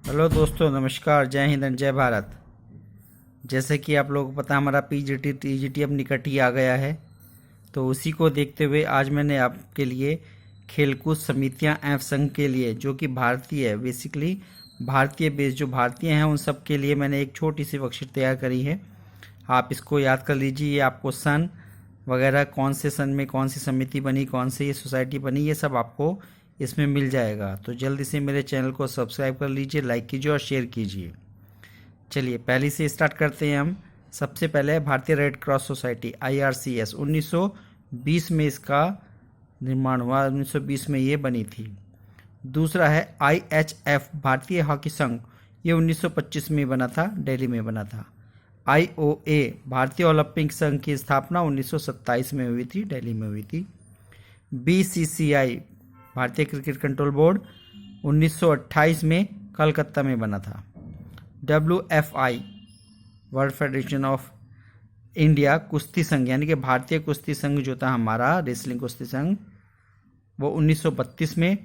Hello दोस्तों, नमस्कार, जय हिंद एंड जय भारत। जैसे कि आप लोगों को पता है, हमारा पीजीटी टीजीटी अब निकट ही आ गया है। तो उसी को देखते हुए आज मैंने आपके लिए खेलकूद समितियां एवं संघ के लिए, जो कि भारतीय है, बेसिकली भारतीय बेस जो भारतीय हैं उन सब के लिए मैंने एक छोटी सी वर्कशीट तैयार करी है। आप इसको याद कर लीजिए। ये आपको सन वगैरह, कौन से सन में कौन सी समिति बनी, कौन सी ये सोसाइटी बनी, ये सब आपको इसमें मिल जाएगा। तो जल्दी से मेरे चैनल को सब्सक्राइब कर लीजिए, लाइक कीजिए और शेयर कीजिए। चलिए पहले से स्टार्ट करते हैं हम। सबसे पहले भारतीय रेड क्रॉस सोसाइटी IRCS 1920 में इसका निर्माण हुआ, 1920 में ये बनी थी। दूसरा है IHF भारतीय हॉकी संघ, ये 1925 में बना था, दिल्ली में बना था। IOA भारतीय ओलंपिक संघ की स्थापना 1927 में हुई थी, दिल्ली में हुई थी। BCCI भारतीय क्रिकेट कंट्रोल बोर्ड 1928 में कलकत्ता में बना था। WFI world federation of India कुश्ती संघ, यानी कि भारतीय कुश्ती संघ जो था हमारा, रेसलिंग कुश्ती संघ, वो 1932 में।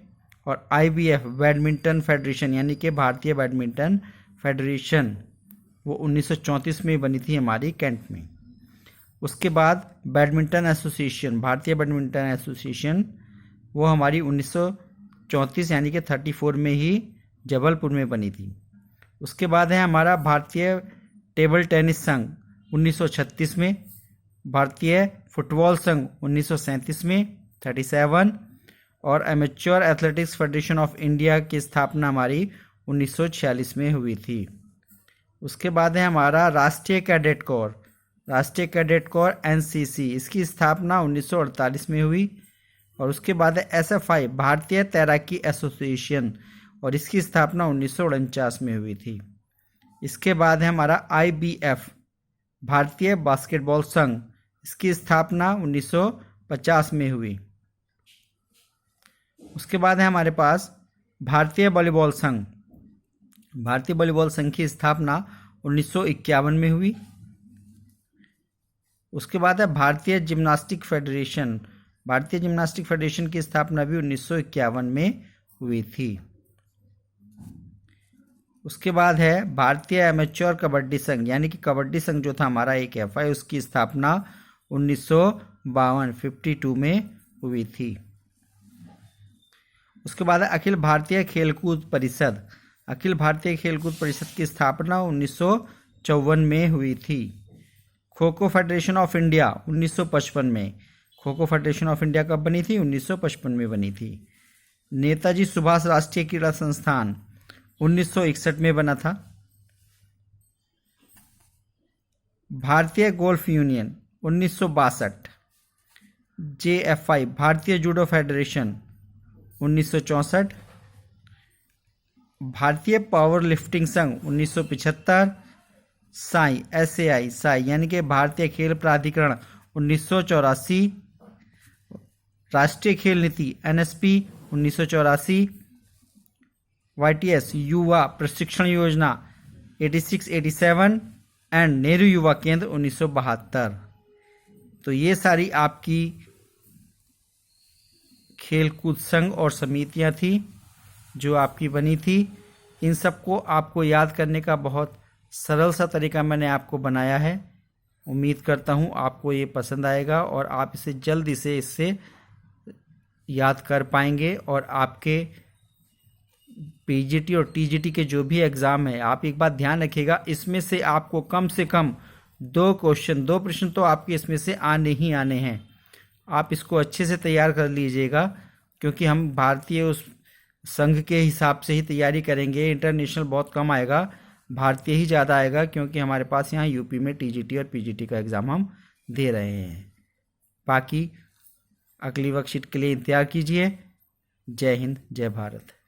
और IBF बैडमिंटन फेडरेशन, यानी कि भारतीय बैडमिंटन फेडरेशन, वो 1934 में बनी थी हमारी कैंट में। उसके बाद बैडमिंटन एसोसिएशन, भारतीय बैडमिंटन एसोसिएशन, वो हमारी 1934 यानी कि 34 में ही जबलपुर में बनी थी। उसके बाद है हमारा भारतीय टेबल टेनिस संघ 1936 में, भारतीय फुटबॉल संघ 1937 में 37, और amateur athletics federation of India की स्थापना हमारी 1946 में हुई थी। उसके बाद है हमारा राष्ट्रीय कैडेट कोर, राष्ट्रीय कैडेट कोर NCC, इसकी स्थापना 1948 में हुई। और उसके बाद है SFI भारतीय तैराकी एसोसिएशन, और इसकी स्थापना 1949 में हुई थी। इसके बाद है हमारा IBF भारतीय बास्केटबॉल संघ, इसकी स्थापना 1950 में हुई। उसके बाद है हमारे पास भारतीय वॉलीबॉल संघ, भारतीय वॉलीबॉल संघ की स्थापना 1951 में हुई। उसके बाद है भारतीय जिम्नास्टिक फेडरेशन, भारतीय जिम्नास्टिक फेडरेशन की स्थापना भी 1951 में हुई थी। उसके बाद है भारतीय एमेच्योर कबड्डी संघ, यानी कि कबड्डी संघ जो था हमारा एक FI, उसकी स्थापना 1952 में हुई थी। उसके बाद है अखिल भारतीय खेलकूद परिषद, अखिल भारतीय खेलकूद परिषद की स्थापना 1954 में हुई थी। Kho kho federation of India 1955 में, kho kho federation of India कब बनी थी? 1955 में बनी थी। नेताजी सुभाष राष्ट्रीय क्रीड़ा संस्थान 1961 में बना था। भारतीय गोल्फ यूनियन 1962। JFI भारतीय जूडो फेडरेशन 1964। भारतीय पावर लिफ्टिंग संघ 1975। साई SAI यानी कि भारतीय खेल प्राधिकरण 1984। राष्ट्रीय खेल नीति NSP 1984। YTS युवा प्रशिक्षण योजना 86-87 एंड नेहरू युवा केंद्र 1972। तो ये सारी आपकी खेलकूद संघ और समितियां थी जो आपकी बनी थी। इन सबको आपको याद करने का बहुत सरल सा तरीका मैंने आपको बनाया है। उम्मीद करता हूँ आपको ये पसंद आएगा और आप इसे जल्दी से इससे याद कर पाएंगे। और आपके PGT और TGT के जो भी एग्ज़ाम है, आप एक बात ध्यान रखिएगा, इसमें से आपको कम से कम 2 प्रश्न तो आपके इसमें से आने ही आने हैं। आप इसको अच्छे से तैयार कर लीजिएगा, क्योंकि हम भारतीय उस संघ के हिसाब से ही तैयारी करेंगे। इंटरनेशनल बहुत कम आएगा, भारतीय ही ज़्यादा आएगा, क्योंकि हमारे पास यहाँ यूपी में TGT और PGT का एग्ज़ाम हम दे रहे हैं। बाकी अगली वर्कशीट के लिए इंतज़ार कीजिए। जय हिंद, जय भारत।